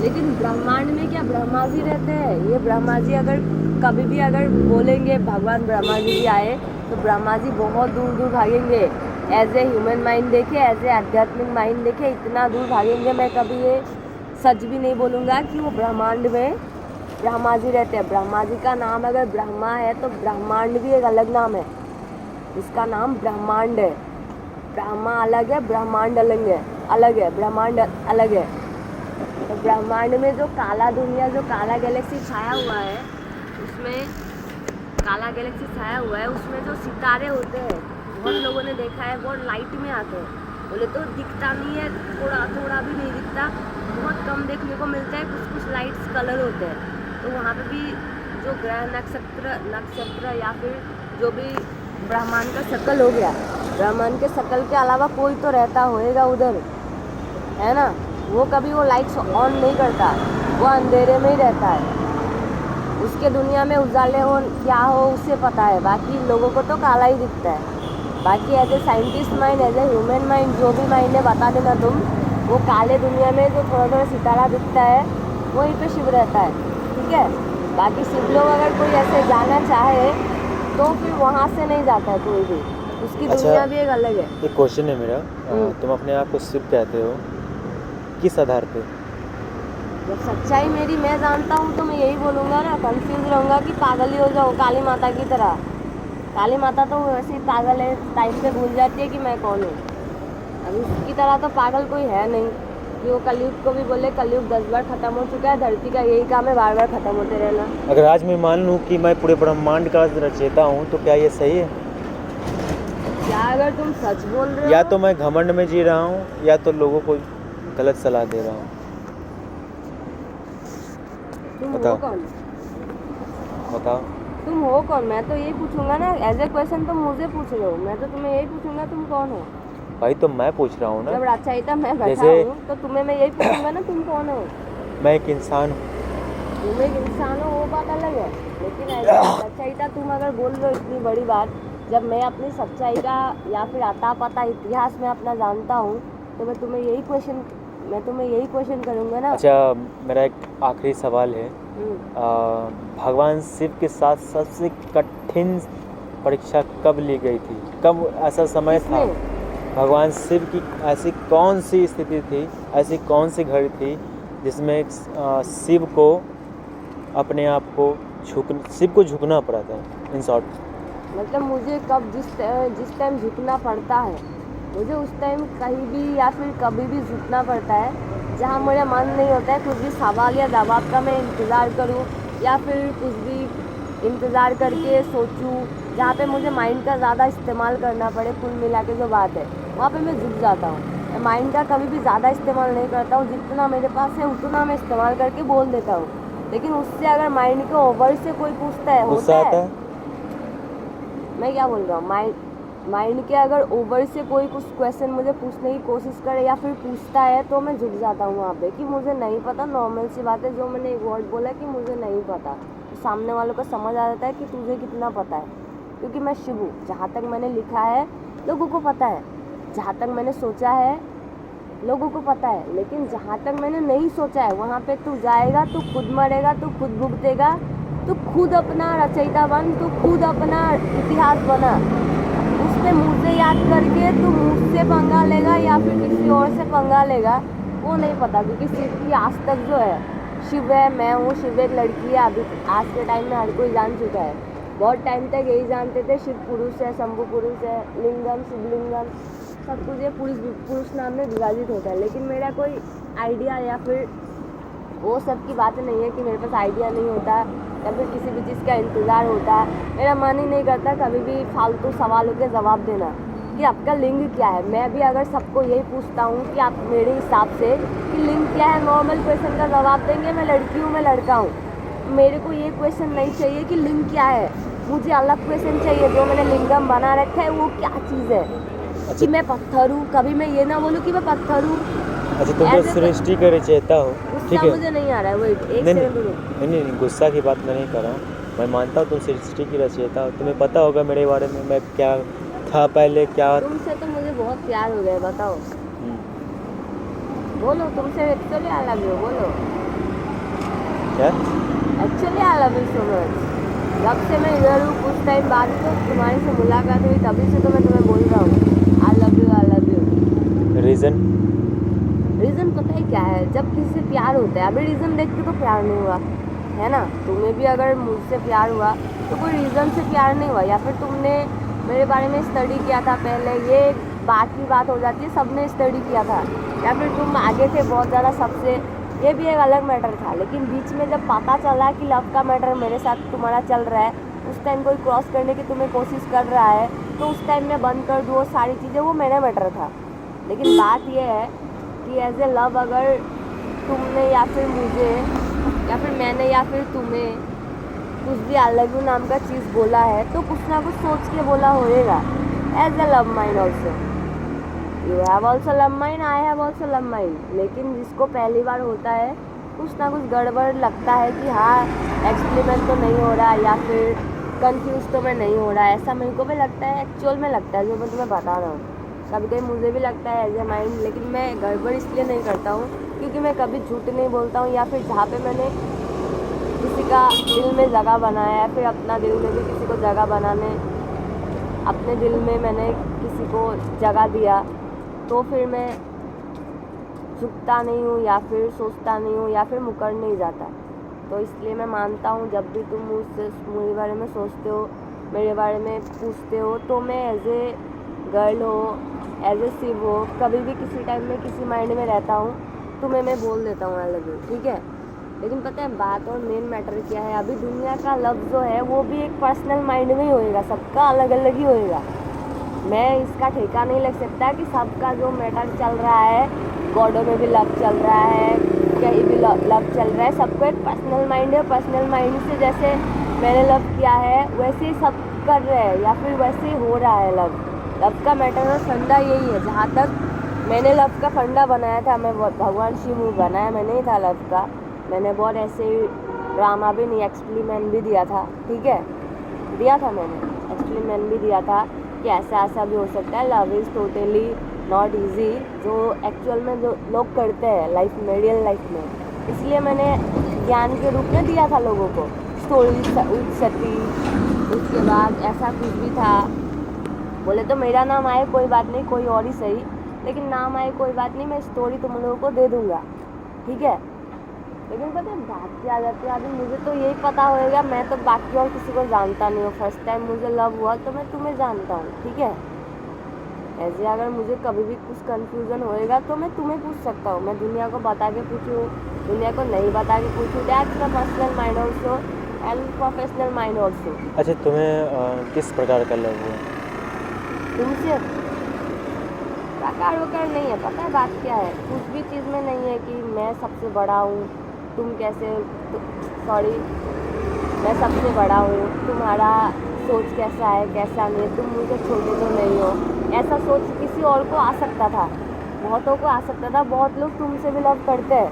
लेकिन ब्रह्मांड में क्या ब्रह्मा जी रहते हैं? ये ब्रह्मा जी अगर कभी भी अगर बोलेंगे भगवान ब्रह्मा जी भी आए तो ब्रह्मा जी बहुत दूर दूर भागेंगे। एज ए ह्यूमन माइंड देखे, एज ए आध्यात्मिक माइंड देखे, इतना दूर भागेंगे। मैं कभी ये सच भी नहीं बोलूँगा कि वो ब्रह्मांड में ब्रह्मा जी रहते हैं। ब्रह्मा जी का नाम अगर ब्रह्मा है तो ब्रह्मांड भी एक अलग नाम है, इसका नाम ब्रह्मांड है। ब्रह्मा अलग है, ब्रह्मांड अलग है, ब्रह्मांड अलग है। तो ब्रह्मांड में जो काला दुनिया, जो काला गैलेक्सी छाया हुआ है, उसमें काला गैलेक्सी छाया हुआ है, उसमें जो सितारे होते हैं, बहुत लोगों ने देखा है बहुत लाइट में आते हैं। बोले तो दिखता नहीं है, थोड़ा थोड़ा भी नहीं दिखता, बहुत कम देखने को मिलता है। कुछ कुछ लाइट्स कलर होते हैं। तो वहाँ पे भी जो ग्रह नक्षत्र या फिर जो भी ब्रह्मांड का शकल हो गया, ब्रह्मांड के शकल के अलावा कोई तो रहता होएगा उधर, है ना। वो कभी वो लाइट्स ऑन नहीं करता, वो अंधेरे में ही रहता है। उसके दुनिया में उजाले हो क्या हो उसे पता है, बाकी लोगों को तो काला ही दिखता है। बाकी as a scientist mind, as a human mind, जो भी माइंड है बता देना तुम, वो काले दुनिया में जो थोड़ा थोड़ा सितारा दिखता है वहीं पे शिव रहता है, ठीक है। बाकी शिव लोग अगर कोई ऐसे जाना चाहे तो फिर वहाँ से नहीं जाता है कोई भी, उसकी दुनिया भी एक अलग है। एक क्वेश्चन है मेरा, तुम अपने आप को शिव कहते हो, किस आधार पे? जब सच्चाई मेरी मैं जानता हूँ तो मैं यही बोलूँगा ना, कंफ्यूज रहूँगा कि पागल ही हो जाओ काली माता की तरह। काली माता तो वैसे ही पागल है, टाइम पे भूल जाती है कि मैं कौन हूँ। अब उसकी तरह तो पागल कोई है नहीं कि वो कलयुग को भी बोले कलयुग 10 बार ख़त्म हो चुका है, धरती का यही काम है बार बार ख़त्म होते रहना। अगर आज मैं मान लूँ कि मैं पूरे ब्रह्मांड का रचयिता हूँ तो क्या ये सही है? क्या अगर तुम सच बोल रहे हो? या तो मैं घमंड में जी रहा हूँ या तो लोगों को गलत सलाह दे रहा हूँ। तुम बताओ। हो कौन? बताओ। तुम हो कौन? मैं तो यही पूछूंगा ना, एज ए क्वेश्चन तुम मुझे पूछ रहे हो, मैं तो तुम्हें यही पूछूंगा तुम कौन हो। भाई तो मैं पूछ रहा हूँ ना, जब रचयिता मैं बैठा जैसे हूँ तो तुम्हें मैं यही पूछूंगा ना तुम कौन हो। मैं एक इंसान हूँ। तुम एक इंसान हो वो बात अलग है, लेकिन ऐसा सच्चाईता तुम अगर बोल रहे हो इतनी बड़ी बात, जब मैं अपनी सच्चाई का या फिर आता पता इतिहास में अपना जानता हूँ तो मैं तुम्हें यही क्वेश्चन करूँगा ना। अच्छा, मेरा एक आखिरी सवाल है, भगवान शिव के साथ सबसे कठिन परीक्षा कब ली गई थी? कब ऐसा समय था? भगवान शिव की ऐसी कौन सी स्थिति थी, ऐसी कौन सी घड़ी थी जिसमें शिव को अपने आप को झुकना पड़ा था? इन शॉर्ट मतलब मुझे कब जिस टाइम झुकना पड़ता है, मुझे उस टाइम कहीं भी या फिर कभी भी झुकना पड़ता है जहाँ मेरा मन नहीं होता है कुछ भी सवाल या जवाब का मैं इंतज़ार करूँ या फिर कुछ भी इंतज़ार करके सोचूँ, जहाँ पे मुझे माइंड का ज़्यादा इस्तेमाल करना पड़े। कुल मिला के जो बात है वहाँ पे मैं झुक जाता हूँ। मैं माइंड का कभी भी ज़्यादा इस्तेमाल नहीं करता हूँ, जितना मेरे पास है उतना मैं इस्तेमाल करके बोल देता हूँ। लेकिन उससे अगर माइंड के ओवर से कोई पूछता है, होता है, मैं क्या बोल रहा हूँ, माइंड के अगर ओवर से कोई कुछ क्वेश्चन मुझे पूछने की कोशिश करे या फिर पूछता है तो मैं झुक जाता हूँ वहाँ पे कि मुझे नहीं पता। नॉर्मल सी बात है, जो मैंने एक वर्ड बोला कि मुझे नहीं पता, तो सामने वालों को समझ आ जाता है कि तुझे कितना पता है, क्योंकि मैं शिव हूँ। जहाँ तक मैंने लिखा है लोगों को पता है, जहाँ तक मैंने सोचा है लोगों को पता है, लेकिन जहाँ तक मैंने नहीं सोचा है वहाँ पे तू जाएगा, तू खुद मरेगा, तू खुद भुगतेगा, तू खुद अपना रचयिता बन, तू खुद अपना इतिहास बना। उसमें मुझे याद करके तू मुझसे पंगा लेगा या फिर किसी और से पंगा लेगा वो नहीं पता, क्योंकि शिव की आज तक जो है, शिव है, मैं हूँ, शिव एक लड़की है। अभी आज के टाइम में हर कोई जान चुका है, बहुत टाइम तक यही जानते थे शिव पुरुष है, शंभु पुरुष है, लिंगम शिवलिंगम सब कुछ ये पुरुष नाम में विभाजित होता है। लेकिन मेरा कोई आइडिया या फिर वो सब की बात नहीं है कि मेरे पास आइडिया नहीं होता या फिर किसी भी चीज़ का इंतज़ार होता। मेरा मन ही नहीं करता कभी भी फालतू सवालों के जवाब देना कि आपका लिंग क्या है। मैं भी अगर सबको यही पूछता हूँ कि आप मेरे हिसाब से कि लिंग क्या है, नॉर्मल क्वेश्चन का जवाब देंगे, मैं लड़की हूँ, मैं लड़का हूँ। मेरे को ये क्वेश्चन नहीं चाहिए कि लिंग क्या है, मुझे अलग क्वेश्चन चाहिए। जो मैंने लिंगम बना रखा है वो क्या चीज़ है। अच्छा। कि मैं पत्थर हूँ, कभी मैं ये ना बोलूँ कि मैं पत्थर हूँ। अच्छा, तुम तो सृष्टि का रचयिता हो, ठीक है? मुझे नहीं आ रहा है, वेट एक सेकंड। नहीं, गुस्सा की बात मैं नहीं कर रहा हूँ। मैं मानता हूँ तुम सृष्टि की रचयिता हो, तुम्हें पता होगा मेरे बारे में मैं क्या था पहले, क्या। तुमसे तो मुझे बहुत प्यार हो गया, बताओ। बोलो, तुमसे एक्चुअली अलग हो, बोलो। क्या? Actually I love you so much. जब से मैं इधर हूँ कुछ टाइम बाद तो तुम्हारे से मुलाकात हुई, तभी से तो मैं तुम्हें बोल रहा हूँ I love you, I love you. Reason? Reason पता है क्या है? जब किसी से प्यार होता है, अभी रीज़न देख के तो प्यार नहीं हुआ है ना। तुम्हें भी अगर मुझसे प्यार हुआ तो कोई रीज़न से प्यार नहीं हुआ, या फिर तुमने मेरे बारे में स्टडी किया था पहले, ये बात की बात हो जाती है, सबने स्टडी किया था, या फिर तुम आगे थे बहुत ज़्यादा सबसे, ये भी एक अलग मैटर था। लेकिन बीच में जब पता चला कि लव का मैटर मेरे साथ तुम्हारा चल रहा है, उस टाइम कोई क्रॉस करने की तुम्हें कोशिश कर रहा है, तो उस टाइम में बंद कर दूँ वो सारी चीज़ें, वो मेरा मैटर था। लेकिन बात ये है कि एज ए लव अगर तुमने या फिर मुझे या फिर मैंने या फिर तुम्हें कुछ भी आई लव यू नाम का चीज़ बोला है, तो कुछ ना कुछ सोच के बोला होएगा। As a love mind also, you have also love mind, I have also love mind. लेकिन जिसको पहली बार होता है कुछ ना कुछ गड़बड़ लगता है कि हाँ एक्सपेरिमेंट तो नहीं हो रहा, या फिर कंफ्यूज तो मैं नहीं हो रहा, ऐसा मेरे को भी लगता है, एक्चुअल में लगता है, जो मैं तुम्हें बता रहा हूँ। कभी कभी मुझे भी लगता है एज ए माइंड, लेकिन मैं गड़बड़ इसलिए नहीं करता हूँ क्योंकि मैं कभी झूठ नहीं बोलता हूँ, या फिर जहाँ पे मैंने किसी का दिल में जगह बनाया है, फिर अपना दिल में भी किसी को जगह बनाने, अपने दिल में मैंने किसी को जगह दिया, तो फिर मैं झुकता नहीं हूँ या फिर सोचता नहीं हूँ या फिर मुकर नहीं जाता। तो इसलिए मैं मानता हूँ जब भी तुम मुझसे मेरे बारे में सोचते हो, मेरे बारे में पूछते हो, तो मैं एज ए गर्ल हो, एज ए शिव हो, कभी भी किसी टाइम में किसी माइंड में रहता हूँ, तुम्हें मैं बोल देता हूँ आई लव यू, ठीक है। लेकिन पता है बात और मेन मैटर क्या है, अभी दुनिया का लव जो है वो भी एक पर्सनल माइंड में ही होएगा, सबका अलग अलग ही होएगा। मैं इसका ठेका नहीं लग सकता कि सबका जो मैटर चल रहा है, गॉडों में भी लव चल रहा है, कहीं भी लव चल रहा है, सबको एक पर्सनल माइंड है। पर्सनल माइंड से जैसे मैंने लव किया है वैसे ही सब कर रहे हैं, या फिर वैसे ही हो रहा है लव। लव का मैटर और फंडा यही है। जहाँ तक मैंने लव का फंडा बनाया था, मैं भगवान शिव बनाया मैं नहीं था लव का, मैंने बहुत ऐसे ड्रामा भी नहीं, एक्सपेरिमेंट भी दिया था, ठीक है, दिया था मैंने, एक्सपेरिमेंट भी दिया था कि ऐसा ऐसा भी हो सकता है, love is totally not easy, जो एक्चुअल में जो लोग करते हैं लाइफ में, रियल लाइफ में। इसलिए मैंने ज्ञान के रूप में दिया था लोगों को, स्टोरी सती, उसके बाद ऐसा कुछ भी था। बोले तो मेरा नाम आए कोई बात नहीं, कोई और ही सही, लेकिन नाम आए कोई बात नहीं, मैं स्टोरी तुम लोगों को दे दूँगा, ठीक है। लेकिन पता है बात क्या जाती है, अभी मुझे तो यही पता होएगा, मैं तो बाकी और किसी को जानता नहीं हूँ। फर्स्ट टाइम मुझे लव हुआ तो मैं तुम्हें जानता हूँ, ठीक है। ऐसे अगर मुझे कभी भी कुछ कन्फ्यूज़न होएगा तो मैं तुम्हें पूछ सकता हूँ, मैं दुनिया को बता के पूछूँ, दुनिया को नहीं बता के पूछूँ, that's the personal mind also and professional mind also. अच्छा, तुम्हें किस प्रकार का लव हुआ? तुमसे प्रकार वकार नहीं है, पता है बात क्या है, कुछ भी चीज़ में नहीं है कि मैं सबसे बड़ा हूँ, तुम कैसे, सॉरी मैं सबसे बड़ा हूँ, तुम्हारा सोच कैसा है कैसा नहीं है, तुम मुझे छोटे तो नहीं हो, ऐसा सोच किसी और को आ सकता था, बहुतों को आ सकता था, बहुत लोग तुमसे भी लव करते हैं।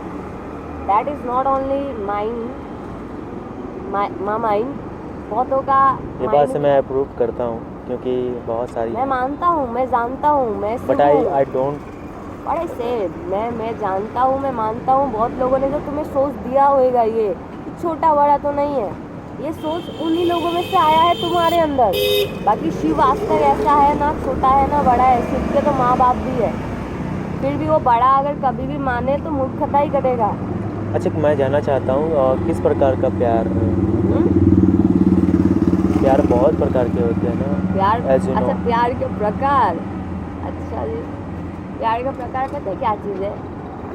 That is not only mind, my mind, बहुतों का ये बात से मैं अप्रूव करता हूँ, क्योंकि बहुत सारी मैं मानता हूँ, मैं जानता हूँ, मैं बट आई डोंट, और ऐसे मैं जानता हूँ, मैं मानता हूँ, बहुत लोगों ने जो तुम्हें सोच दिया होएगा, ये छोटा बड़ा तो नहीं है, ये सोच उन्हीं लोगों में से आया है तुम्हारे अंदर। बाकी शिव आज तक ऐसा है ना छोटा है ना बड़ा है, शिव के तो माँ बाप भी है, फिर भी वो बड़ा अगर कभी भी माने तो मूर्खता ही करेगा। अच्छा मैं जानना चाहता हूँ किस प्रकार का प्यार? प्यार बहुत प्रकार के होते हैं ना प्यार, as you know। अच्छा प्यार के प्रकार, अच्छा जी, प्यार का प्रकार पता है क्या चीज़ है?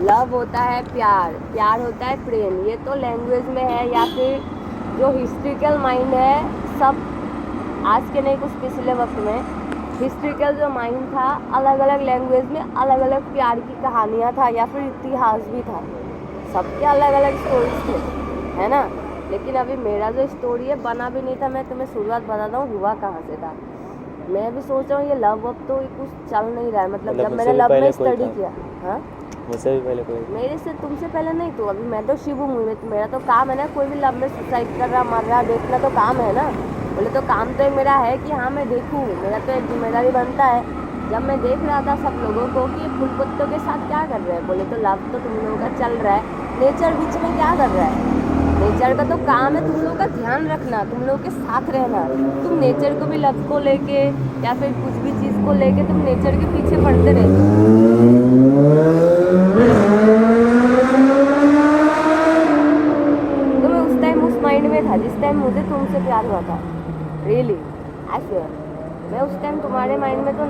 लव होता है प्यार, प्यार होता है प्रेम, ये तो लैंग्वेज में है, या फिर जो हिस्ट्रिकल माइंड है, सब आज के नहीं कुछ पिछले वक्त में हिस्ट्रिकल जो माइंड था, अलग अलग लैंग्वेज में अलग अलग प्यार की कहानियाँ था, या फिर इतिहास भी था, सबके अलग अलग स्टोरीज थे, है ना। लेकिन अभी मेरा जो स्टोरी है बना भी नहीं था, मैं तुम्हें शुरुआत बताता हूँ हुआ कहाँ से था। मैं भी सोच रहा हूँ ये लव अब तो कुछ चल नहीं रहा है, मतलब जब मैंने लव में स्टडी किया, हाँ मुझसे भी पहले कोई, मेरे से तुमसे पहले नहीं, तो अभी मैं तो शिव हूँ, मेरा तो काम है ना, कोई भी लव में सुसाइड कर रहा मर रहा देखना तो काम है ना। बोले तो काम तो एक मेरा है कि हाँ मैं देखूँ, मेरा तो एक जिम्मेदारी बनता है। जब मैं देख रहा था सब लोगों को कि फूल पत्तों के साथ क्या कर रहे हैं, बोले तो लव तो तुम लोगों का चल रहा है, नेचर बीच में क्या कर रहा है, नेचर का तो काम है तुम लोग का ध्यान रखना, तुम लोग के साथ रहना। तुम नेचर को भी लव को लेके या फिर कुछ भी चीज़ को लेके तुम नेचर के पीछे पड़ते रहते हो। तो मैं उस टाइम उस माइंड में था जिस टाइम मुझे तुमसे प्यार हुआ था, रियली आई स्वेयर। मैं उस टाइम तुम्हारे माइंड में तो